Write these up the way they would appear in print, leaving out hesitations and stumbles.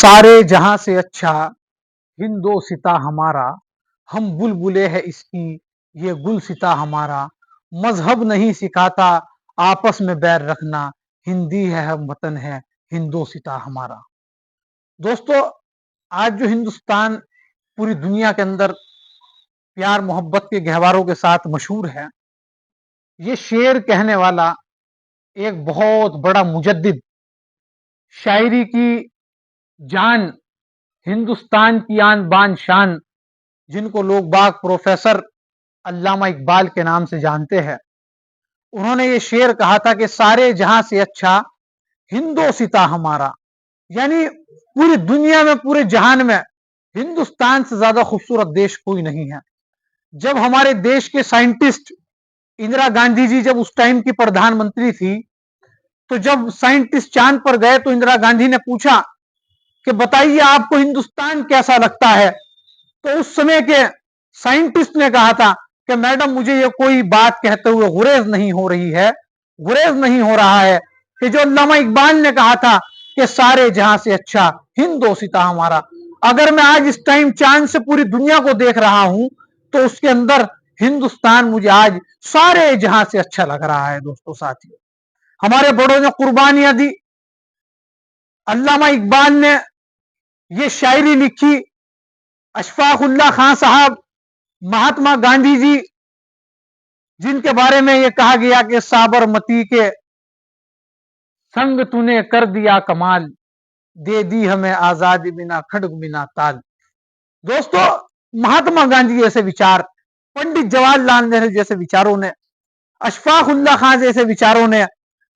सारे जहां से अच्छा हिंदोसिता हमारा, हम बुलबुले है इसकी ये गुलसिता हमारा। मजहब नहीं सिखाता आपस में बैर रखना, हिंदी है हम वतन है हिंदोसिता हमारा। दोस्तों, आज जो हिंदुस्तान पूरी दुनिया के अंदर प्यार मोहब्बत के गहवारों के साथ मशहूर है, ये शेर कहने वाला एक बहुत बड़ा मुजद्दिद, शायरी की जान, हिंदुस्तान की आन बान शान, जिनको लोग बाग प्रोफेसर अल्लामा इकबाल के नाम से जानते हैं, उन्होंने ये शेर कहा था कि सारे जहां से अच्छा हिंदोसिता हमारा। यानी पूरी दुनिया में, पूरे जहान में हिंदुस्तान से ज्यादा खूबसूरत देश कोई नहीं है। जब हमारे देश के साइंटिस्ट इंदिरा गांधी जी जब उस टाइम की प्रधानमंत्री थी, तो जब साइंटिस्ट चांद पर गए तो इंदिरा गांधी ने पूछा कि बताइए आपको हिंदुस्तान कैसा लगता है। तो उस समय के साइंटिस्ट ने कहा था कि मैडम मुझे ये कोई बात कहते हुए गुरेज नहीं हो रही है, गुरेज नहीं हो रहा है कि जो अल्लामा इकबाल ने कहा था कि सारे जहां से अच्छा हिंदोसिता हमारा। अगर मैं आज इस टाइम चांद से पूरी दुनिया को देख रहा हूं तो उसके अंदर हिंदुस्तान मुझे आज सारे जहां से अच्छा लग रहा है। दोस्तों साथियों, हमारे बड़ों ने कुर्बानियां दी, अल्लामा इकबाल ने ये शायरी लिखी, अशफाक उल्लाह खान साहब, महात्मा गांधी जी, जिनके बारे में यह कहा गया कि साबरमती के संग तूने कर दिया कमाल, दे दी हमें आजादी बिना खड्ग बिना ताल। दोस्तों, महात्मा गांधी जैसे विचार, पंडित जवाहरलाल नेहरू जैसे विचारों ने, अशफाक उल्लाह खान जैसे विचारों ने,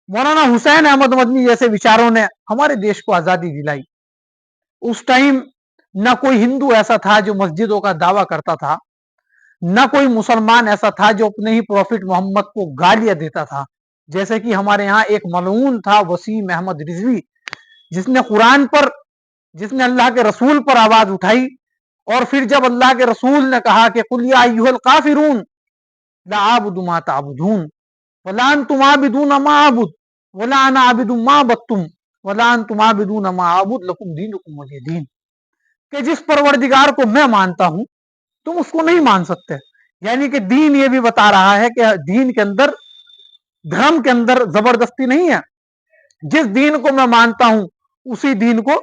मौलाना हुसैन अहमद मदनी जैसे विचारों ने हमारे देश को आजादी दिलाई। उस टाइम न कोई हिंदू ऐसा था जो मस्जिदों का दावा करता था, न कोई मुसलमान ऐसा था जो अपने ही प्रॉफिट मोहम्मद को गालियां देता था। जैसे कि हमारे यहाँ एक मलऊन था वसीम अहमद रिजवी, जिसने कुरान पर, जिसने अल्लाह के रसूल पर आवाज उठाई, और फिर जब अल्लाह के रसूल ने कहा कि कुल या अय्युहल काफिरून ला आबुदु मा ताबुदून वला अंतुम आबिदून मा आबुद वला अना आबिदु मा बत्तुम वला अंतुम आबिदून मा आबुद लकुम दीनुकुम वलिय दीन। कि जिस परवरदिगार को मैं मानता हूं तुम उसको नहीं मान सकते। यानी कि दीन ये भी बता रहा है कि दीन के अंदर, धर्म के अंदर जबरदस्ती नहीं है। जिस दीन को मैं मानता हूं उसी दीन को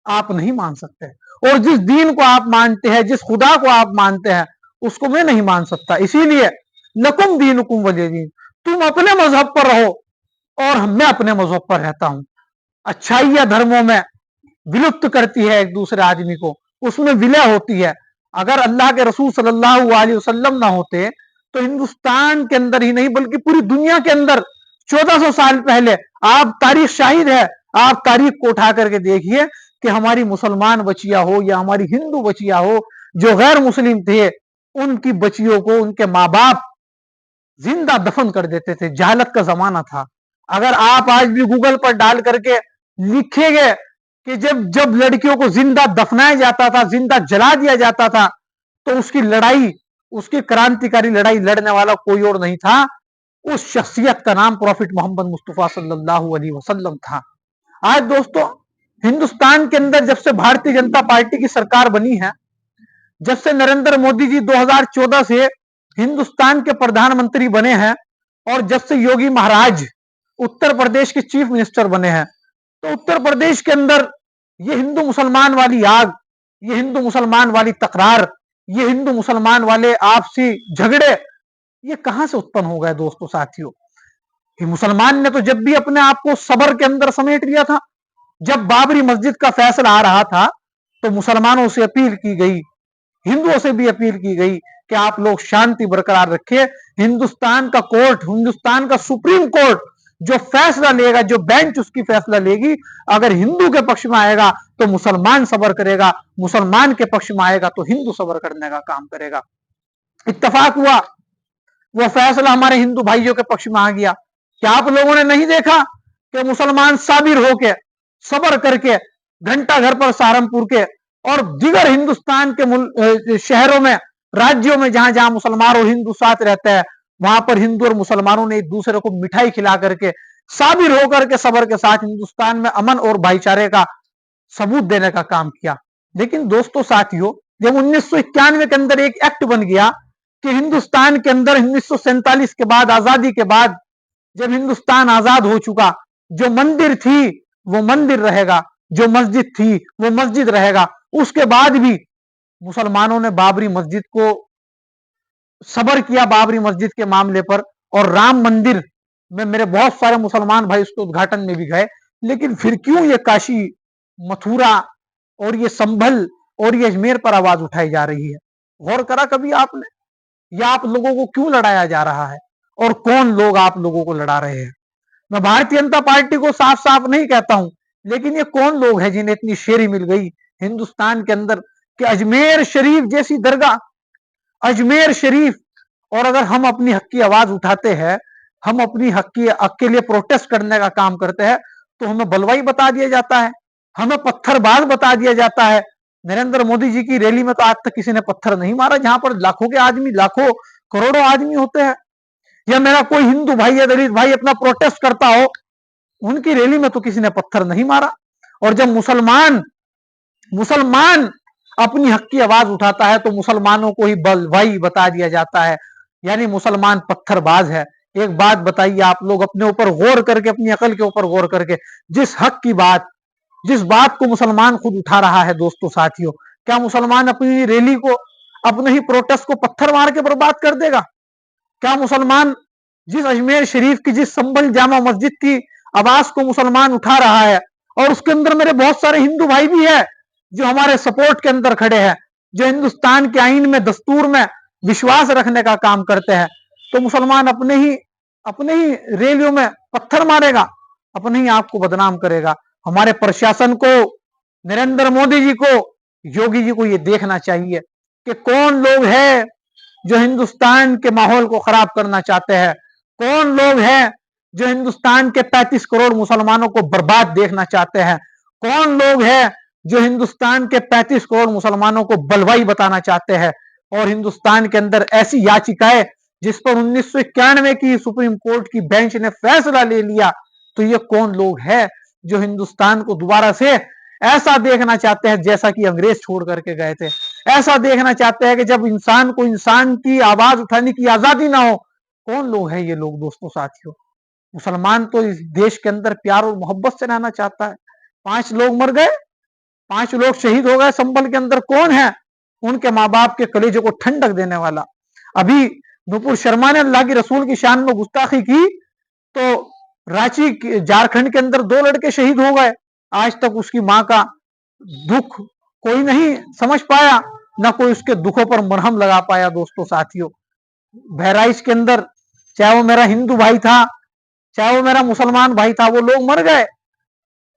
आप नहीं मान सकते, और जिस दीन को आप मानते हैं, जिस खुदा को आप मानते हैं, उसको मैं नहीं मान सकता। इसीलिए लकुम दीनुकुम वलिय दीन, तुम अपने मजहब पर रहो और मैं अपने मजहब पर रहता हूं। अच्छाइयां धर्मों में विलुप्त करती है एक दूसरे आदमी को, उसमें विलय होती है। अगर अल्लाह के रसूल सल्लल्लाहु अलैहि वसल्लम ना होते तो हिंदुस्तान के अंदर ही नहीं बल्कि पूरी दुनिया के अंदर 1400 साल पहले, आप तारीख शाहिद है, आप तारीख को उठा करके देखिए कि हमारी मुसलमान बचिया हो या हमारी हिंदू बचिया हो जो गैर मुस्लिम थे, उनकी बच्चियों को उनके माँ बाप जिंदा दफन कर देते थे। जहालत का जमाना था। अगर आप आज भी गूगल पर डाल करके लिखेंगे कि जब जब लड़कियों को जिंदा दफनाया जाता था, जिंदा जला दिया जाता था, तो उसकी लड़ाई, उसकी क्रांतिकारी लड़ाई लड़ने वाला कोई और नहीं था, उस शख्सियत का नाम प्रॉफिट मोहम्मद मुस्तफा सल्लल्लाहु अलैहि वसल्लम था। आज दोस्तों, हिंदुस्तान के अंदर जब से भारतीय जनता पार्टी की सरकार बनी है, जब से नरेंद्र मोदी जी 2014 से हिंदुस्तान के प्रधानमंत्री बने हैं, और जब से योगी महाराज उत्तर प्रदेश के चीफ मिनिस्टर बने हैं, तो उत्तर प्रदेश के अंदर ये हिंदू मुसलमान वाली आग, ये हिंदू मुसलमान वाली तकरार, ये हिंदू मुसलमान वाले आपसी झगड़े, ये कहां से उत्पन्न हो गए। दोस्तों साथियों, कि मुसलमान ने तो जब भी अपने आप को सबर के अंदर समेट लिया था। जब बाबरी मस्जिद का फैसला आ रहा था तो मुसलमानों से अपील की गई, हिंदुओं से भी अपील की गई कि आप लोग शांति बरकरार रखिए। हिंदुस्तान का कोर्ट, हिंदुस्तान का सुप्रीम कोर्ट जो फैसला लेगा, जो बेंच उसकी फैसला लेगी, अगर हिंदू के पक्ष में आएगा तो मुसलमान सबर करेगा, मुसलमान के पक्ष में आएगा तो हिंदू सबर करने का काम करेगा। इत्तेफाक हुआ, वो फैसला हमारे हिंदू भाइयों के पक्ष में आ गया। क्या आप लोगों ने नहीं देखा कि मुसलमान साबिर होके, सबर करके, घंटा घर पर सहारनपुर के और दिगर हिंदुस्तान के शहरों में, राज्यों में जहां जहां मुसलमान और हिंदू साथ रहते हैं, वहां पर हिंदू और मुसलमानों ने एक दूसरे को मिठाई खिला करके, साबिर होकर के, सबर के साथ हिंदुस्तान में अमन और भाईचारे का सबूत देने का काम किया। लेकिन दोस्तों साथियों, जब 1991 के अंदर एक एक्ट बन गया कि हिंदुस्तान के अंदर 1947 के बाद, आजादी के बाद, जब हिंदुस्तान आजाद हो चुका, जो मंदिर थी वो मंदिर रहेगा, जो मस्जिद थी वो मस्जिद रहेगा। उसके बाद भी मुसलमानों ने बाबरी मस्जिद को सबर किया, बाबरी मस्जिद के मामले पर। और राम मंदिर में मेरे बहुत सारे मुसलमान भाई उसके उद्घाटन में भी गए। लेकिन फिर क्यों ये काशी, मथुरा और ये संभल और ये अजमेर पर आवाज उठाई जा रही है? गौर करा कभी आपने? या आप लोगों को क्यों लड़ाया जा रहा है और कौन लोग आप लोगों को लड़ा रहे हैं? मैं भारतीय जनता पार्टी को साफ साफ नहीं कहता हूं, लेकिन ये कौन लोग हैं जिन्हें इतनी शेरी मिल गई हिंदुस्तान के अंदर कि अजमेर शरीफ जैसी दरगाह, अजमेर शरीफ, और अगर हम अपनी हक की आवाज उठाते हैं, हम अपनी हक के लिए प्रोटेस्ट करने का काम करते हैं, तो हमें बलवाई बता दिया जाता है, हमें पत्थरबाज बता दिया जाता है। नरेंद्र मोदी जी की रैली में तो आज तक किसी ने पत्थर नहीं मारा, जहां पर लाखों के आदमी, लाखों करोड़ों आदमी होते हैं। या मेरा कोई हिंदू भाई या दलित भाई अपना प्रोटेस्ट करता हो, उनकी रैली में तो किसी ने पत्थर नहीं मारा। और जब मुसलमान मुसलमान अपनी हक की आवाज उठाता है तो मुसलमानों को ही बलवाई बता दिया जाता है, यानी मुसलमान पत्थरबाज है। एक बात बताइए आप लोग अपने ऊपर गौर करके, अपनी अकल के ऊपर गौर करके, जिस हक की बात, जिस बात को मुसलमान खुद उठा रहा है दोस्तों साथियों, क्या मुसलमान अपनी रैली को, अपने ही प्रोटेस्ट को पत्थर मार के बर्बाद कर देगा? क्या मुसलमान जिस अजमेर शरीफ की, जिस संभल जामा मस्जिद की आवाज को मुसलमान उठा रहा है, और उसके अंदर मेरे बहुत सारे हिंदू भाई भी है जो हमारे सपोर्ट के अंदर खड़े हैं, जो हिंदुस्तान के आईन में, दस्तूर में विश्वास रखने का काम करते हैं, तो मुसलमान अपने ही रैलियों में पत्थर मारेगा, अपने ही आप को बदनाम करेगा। हमारे प्रशासन को, नरेंद्र मोदी जी को, योगी जी को ये देखना चाहिए कि कौन लोग हैं जो हिंदुस्तान के माहौल को खराब करना चाहते हैं, कौन लोग हैं जो हिंदुस्तान के 35 करोड़ मुसलमानों को बर्बाद देखना चाहते हैं, कौन लोग हैं जो हिंदुस्तान के 35 करोड़ मुसलमानों को बलवाई बताना चाहते हैं। और हिंदुस्तान के अंदर ऐसी याचिकाएं जिस पर 1991 की सुप्रीम कोर्ट की बेंच ने फैसला ले लिया, तो ये कौन लोग हैं जो हिंदुस्तान को दोबारा से ऐसा देखना चाहते हैं जैसा कि अंग्रेज छोड़ करके गए थे? ऐसा देखना चाहते हैं कि जब इंसान को इंसान की आवाज उठाने की आजादी ना हो। कौन लोग हैं ये लोग दोस्तों साथियों? मुसलमान तो इस देश के अंदर प्यार और मोहब्बत से रहना चाहता है। 5 लोग मर गए, 5 लोग शहीद हो गए संभल के अंदर, कौन है उनके माँ बाप के कलेजे को ठंडक देने वाला? अभी नुपुर शर्मा ने अल्लाह की रसूल की शान में गुस्ताखी की, तो रांची झारखंड के अंदर 2 लड़के शहीद हो गए। आज तक उसकी मां का दुख कोई नहीं समझ पाया, ना कोई उसके दुखों पर मरहम लगा पाया। दोस्तों साथियों, बहराइच के अंदर, चाहे वो मेरा हिंदू भाई था, चाहे वो मेरा मुसलमान भाई था, वो लोग मर गए।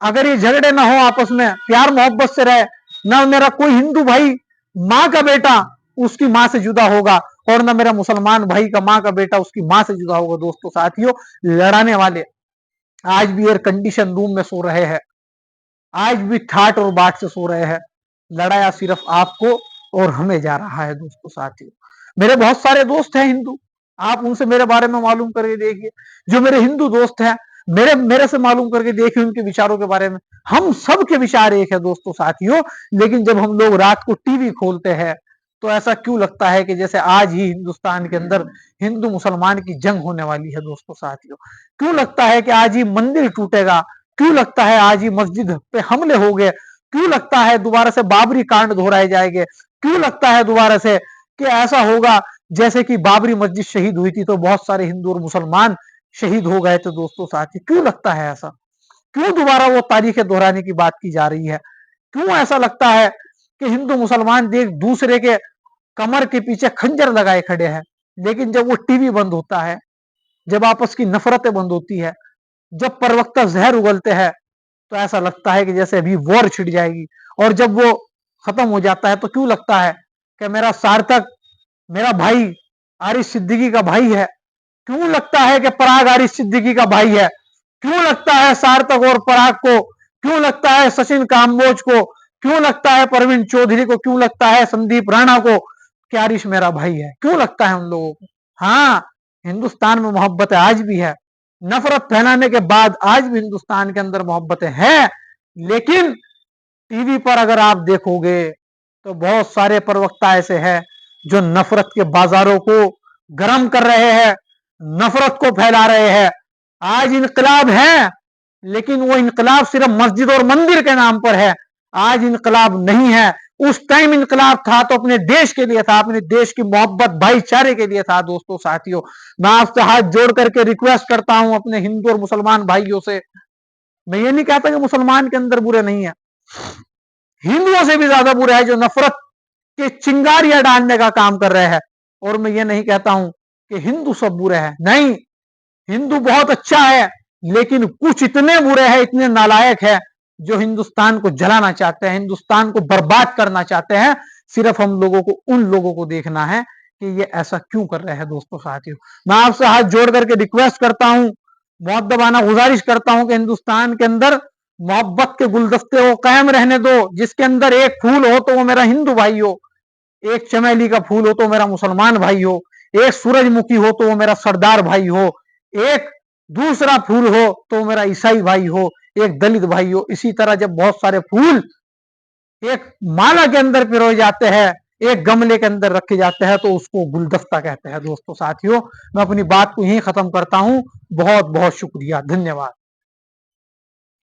अगर ये झगड़े ना हो, आपस में प्यार मोहब्बत से रहे, ना मेरा कोई हिंदू भाई माँ का बेटा उसकी माँ से जुदा होगा, और ना मेरा मुसलमान भाई का माँ का बेटा उसकी माँ से जुदा होगा। दोस्तों साथियों, लड़ाने वाले आज भी एयर कंडीशन रूम में सो रहे हैं, आज भी ठाट और बाट से सो रहे हैं। लड़ाया सिर्फ आपको और हमें जा रहा है। दोस्तों साथियों, मेरे बहुत सारे दोस्त हैं हिंदू, आप उनसे मेरे बारे में मालूम करके देखिए। जो मेरे हिंदू दोस्त हैं, मेरे मेरे से मालूम करके देखिए उनके विचारों के बारे में। हम सब के विचार एक है दोस्तों साथियों, लेकिन जब हम लोग रात को टीवी खोलते हैं तो ऐसा क्यों लगता है कि जैसे आज ही हिंदुस्तान के अंदर हिंदू मुसलमान की जंग होने वाली है। दोस्तों साथियों, क्यों लगता है कि आज ही मंदिर टूटेगा, क्यों लगता है आज ही मस्जिद पे हमले हो गए, क्यों लगता है दोबारा से बाबरी कांड दोहराए जाएंगे, क्यों लगता है दोबारा से कि ऐसा होगा जैसे कि बाबरी मस्जिद शहीद हुई थी तो बहुत सारे हिंदू और मुसलमान शहीद हो गए थे। दोस्तों साथी, क्यों लगता है ऐसा? क्यों दोबारा वो तारीखें दोहराने की बात की जा रही है? क्यों ऐसा लगता है कि हिंदू मुसलमान एक दूसरे के कमर के पीछे खंजर लगाए खड़े हैं? लेकिन जब वो टीवी बंद होता है, जब आपस की नफरतें बंद होती है, जब परवक्ता जहर उगलते हैं, तो ऐसा लगता है कि जैसे अभी वॉर छिड़ जाएगी। और जब वो खत्म हो जाता है तो क्यों लगता है कि मेरा सार्थक, मेरा भाई आरिफ सिद्दीकी का भाई है? क्यों लगता है कि पराग आरिफ सिद्दीकी का भाई है? क्यों लगता है सार्थक और पराग को? क्यों लगता है सचिन काम्बोज को? क्यों लगता है परवीन चौधरी को? क्यों लगता है संदीप राणा को कि आरिश मेरा भाई है? क्यों लगता है उन लोगों को? हाँ, हिंदुस्तान में मोहब्बत आज भी है। नफरत फैलाने के बाद आज भी हिंदुस्तान के अंदर मोहब्बतें हैं, लेकिन टीवी पर अगर आप देखोगे तो बहुत सारे प्रवक्ता ऐसे हैं जो नफरत के बाजारों को गर्म कर रहे हैं, नफरत को फैला रहे हैं। आज इनकलाब है, लेकिन वो इनकलाब सिर्फ मस्जिद और मंदिर के नाम पर है। आज इनकलाब नहीं है। उस टाइम इनकलाब था तो अपने देश के लिए था, अपने देश की मोहब्बत भाईचारे के लिए था। दोस्तों साथियों, मैं आपसे हाथ जोड़ करके रिक्वेस्ट करता हूं अपने हिंदू और मुसलमान भाइयों से। मैं ये नहीं कहता कि मुसलमान के अंदर बुरे नहीं है, हिंदुओं से भी ज्यादा बुरे हैं जो नफरत के चिंगारियां डालने का काम कर रहे हैं। और मैं ये नहीं कहता हूं कि हिंदू सब बुरे हैं, नहीं, हिंदू बहुत अच्छा है, लेकिन कुछ इतने बुरे हैं, इतने नालायक है, जो हिंदुस्तान को जलाना चाहते हैं, हिंदुस्तान को बर्बाद करना चाहते हैं। सिर्फ हम लोगों को, उन लोगों को देखना है कि ये ऐसा क्यों कर रहे हैं। दोस्तों साथियों, मैं आपसे हाथ जोड़ करके रिक्वेस्ट करता हूं, मुअद्दबाना गुजारिश करता हूं कि हिंदुस्तान के अंदर मोहब्बत के गुलदस्ते को कायम रहने दो। जिसके अंदर एक फूल हो तो वो मेरा हिंदू भाई हो, एक चमेली का फूल हो तो मेरा मुसलमान भाई हो, एक सूरजमुखी हो तो वो मेरा सरदार भाई हो, एक दूसरा फूल हो तो मेरा ईसाई भाई हो, एक दलित भाई हो। इसी तरह जब बहुत सारे फूल एक माला के अंदर पिरोए जाते हैं, एक गमले के अंदर रखे जाते हैं, तो उसको गुलदस्ता कहते हैं। दोस्तों साथियों, मैं अपनी बात को यहीं खत्म करता हूं। बहुत बहुत शुक्रिया, धन्यवाद।